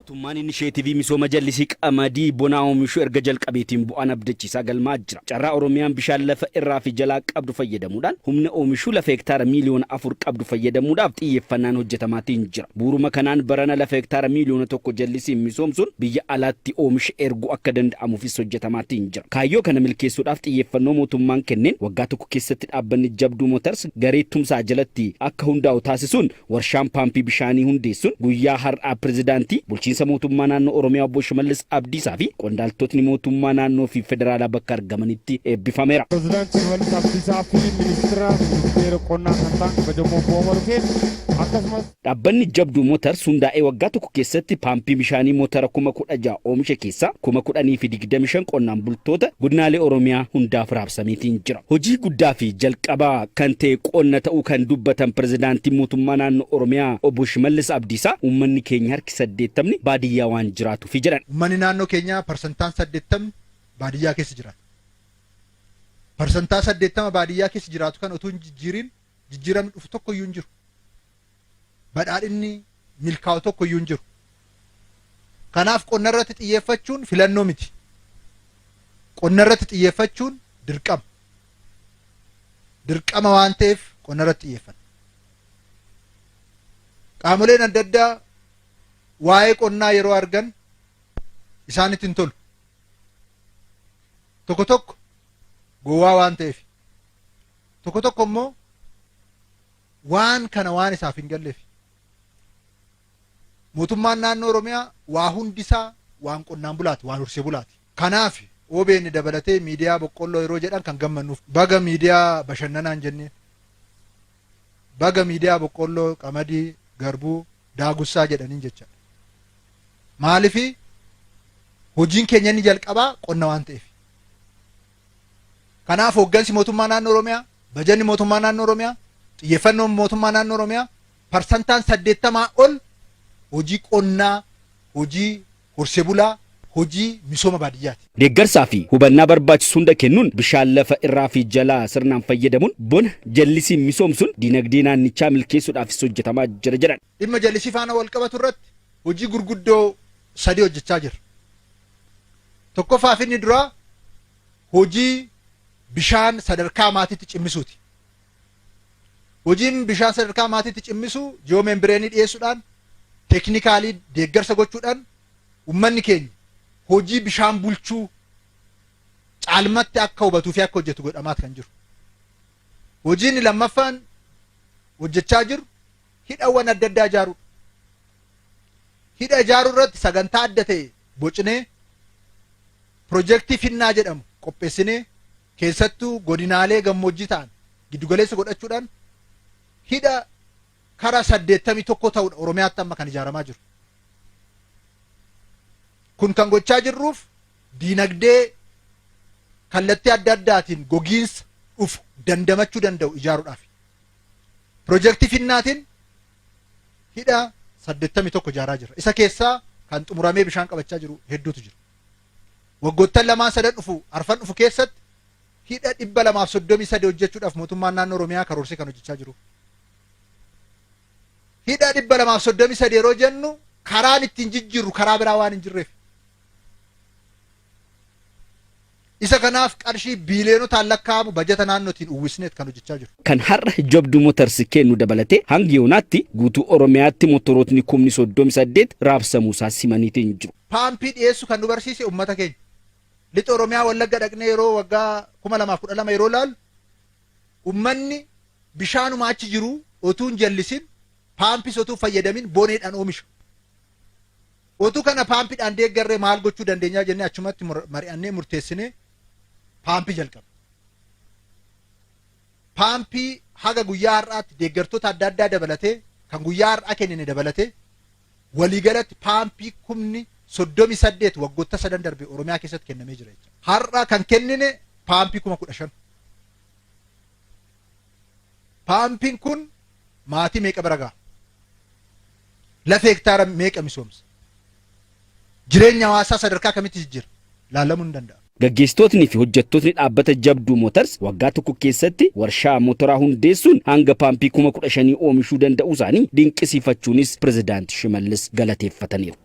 Mootummaan initiative misooma jallisii qamadii bonaa oomishuu erga jalqabeetiin bu'aan abdachiisaa galmaa jira. Carraa Oromiyaan bishaan lafa irraa fi jalaa qabdu fayyadamuudhaan humna oomishuu lafa hektaara miliyoona 4 qabdu fayyadamuudhaaf xiyyeeffannaan hojjetamaatiin jira. Bu'uuruma kanaan barana lafa hektaara miliyoona 1 jallisiin misoomsuun biyya alaatti oomisha erguu akka danda'amuufis hojjetamaatiin jira. Kaayyoo kana milkeessuudhaaf xiyyeeffannoo mootummaan kenneen waggaa tokko keessatti dhaabbanni Jabduu Motors garee tumsaa jalatti akka hundaa'u taasisuun warshaan paampii bishaanii hundeessuun guyyaa har'aa pirezidaantii bulchiinsa mootummaa naannoo Oromiyaa obbo Shimallis Abdiisaa fi qondaaltonni mootummaa naannoo fi federaalaa bakka argamanitti eebbifameera. Pirezidaantii Shimallis Abdiisaa fi ministeera qonnaa kan ta'an kabajamoo Boomarkeen akkasumas dhaabbanni Jabduu Motors hundaa'ee waggaa tokko keessatti paampii bishaanii motora 16,000 oomisha keessaa 10,025 qonnaan bultoota godinaalee Oromiyaa hundaaf raabsameetiin jira. Hojii guddaa fi jalqabaa kan ta'e qonna ta'uu kan dubbatan pirezidaantii mootummaa naannoo Oromiyaa obbo Shimallis Abdiisaa uummanni keenya harki 80 baadiyyaa waan jiraatu fi jedhan. Uummanni naannoo keenyaa parsantaan 80 baadiyyaa keessa jiraata. Parsantaa 80 baadiyyaa keessa jiraatu kan utuu jijjiiramni dhufu tokko iyyuu hin jiru. Badhaadhinni milkaa'u tokko iyyuu hin jiru. Kanaaf qonna irratti xiyyeeffachuun filannoo miti. Qonna irratti xiyyeeffachuun dirqama. Dirqama waan ta'eef qonna irratti xiyyeeffanna. Qaamoleen adda addaa waa'ee qonnaa yeroo argan isaanitti hin tolu. Tokko tokko gowwaa waan ta'eef. Tokko tokko immoo waan kana waan isaaf hin galleef. Mootummaan naannoo Oromiyaa waa hundisaa waan qonnaan bulaati, waan horsee bulaati. Kanaaf OBN dabalatee miidiyaa boqqolloo yeroo jedhan kan gammannuuf baga miidiyaa bashannanaan jennee baga miidiyaa boqqolloo qamadii garbuu daagussaa jedhaniin jecha. Maaliif hojiin keenya inni jalqabaa qonna waan ta'eef. Kanaaf hooggansi mootummaa naannoo Oromiyaa, bajanni mootummaa naannoo Oromiyaa, xiyyeeffannoon mootummaa naannoo Oromiyaa parsantaan 80 ol hojii qonnaa, hojii horsee bulaa, hojii misooma baadiyyaati. Deeggarsaa fi hubannaa barbaachisu hunda kennuun bishaan lafa irraa fi jalaa sirnaan fayyadamuun bona jallisiin misoomsuun dinagdee naannichaa milkeessuudhaafis hojjetamaa jira jedhan. Dhimma jallisii faana wal qabatu irratti hojii gurguddoo 3 hojjechaa jira. Tokkoffaa inni duraa hojii bishaan sadarkaa maatiitti cimmisuuti. Hojiin bishaan sadarkaa maatiitti cimmisuu ji'oomembireenii dhiyeessuudhaan teeknikaalii deeggarsa gochuudhaan uummanni keenya hojii bishaan bulchuu caalmatti akka hubatuu fi akka hojjetu godhamaat kan jiru. Hojiin lammaffaan hojjechaa jiru hidhawwan adda addaa ijaaruudha. Hidha ijaaruu irratti sagantaa adda ta'e bocinee piroojeektii Finnaa jedhamu qopheessinee keessattuu godinaalee gammoojjii ta'an giddugaleessa godhachuudhaan hidha karaa 81 ta'udha Oromiyaatti amma kan ijaaramaa jiru. Kun kan gochaa jirruuf diinagdee kallattii adda addaatiin gogiinsa dhufu dandamachuu danda'u ijaaruudhaaf. Piroojeektii Finnaatiin hidha 81 ijaaraa jira. Isa keessaa kan xumuramee bishaan qabachaa jiru hedduutu jira. Waggoottan 2-3 dhufu arfan dhufu keessatti hidha 233 hojjechuudhaaf mootummaan naannoo Oromiyaa karoorsee kan hojjechaa jiru. Hidha 233 yeroo jennu karaan ittiin jijjiirru karaa biraa waan hin jirreef. Isa kanaaf qarshii biiliyonotaan lakkaa'amu bajeta naannootiin uwwisneet kan hojjechaa jiru. Kan har'a Jabduu Motors kennu dabalatee hanga yoonaatti guutuu Oromiyaatti motorootni 38 raabsamuu isaa simaniitiin jiru. Paampii dhiyeessu kan nu barsiise uummata keenya. Lixa Oromiyaa Wallagga dhaqnee yeroo waggaa 2012 yeroo laalu uummanni bishaanuma achi jiru otuu hin jallisin paampis otuu fayyadamin boneedhaan oomisha. Otuu kana paampiidhaan deeggarree maal gochuu dandeenyaa jennee achumatti mari'annee murteessinee paampii jalqaba. Paampii haga guyyaa har'aatti deeggartoota adda addaa dabalatee kan guyyaa har'aa kennine dabalatee waliigalatti paampii 38 waggoota 3 darbe Oromiyaa keessatti kennamee jira jechuudha. Har'a kan kennine paampii 15,000. Paampiin kun maatii meeqa bira ga'a? Lafa hektaara meeqa misoomsa? Jireenya hawaasaa sadarkaa kamitti jijjiira? Laalamuu hin danda'a. Gaggeessitootni fi hojjettootni dhaabbata Jabduu Motors waggaa tokko keessatti warshaa motoraa hundeessuun hanga paampii 15,000 oomishuu danda'uu isaanii dinqisiifachuunis pirezidaantii Shimallis galateeffataniiru.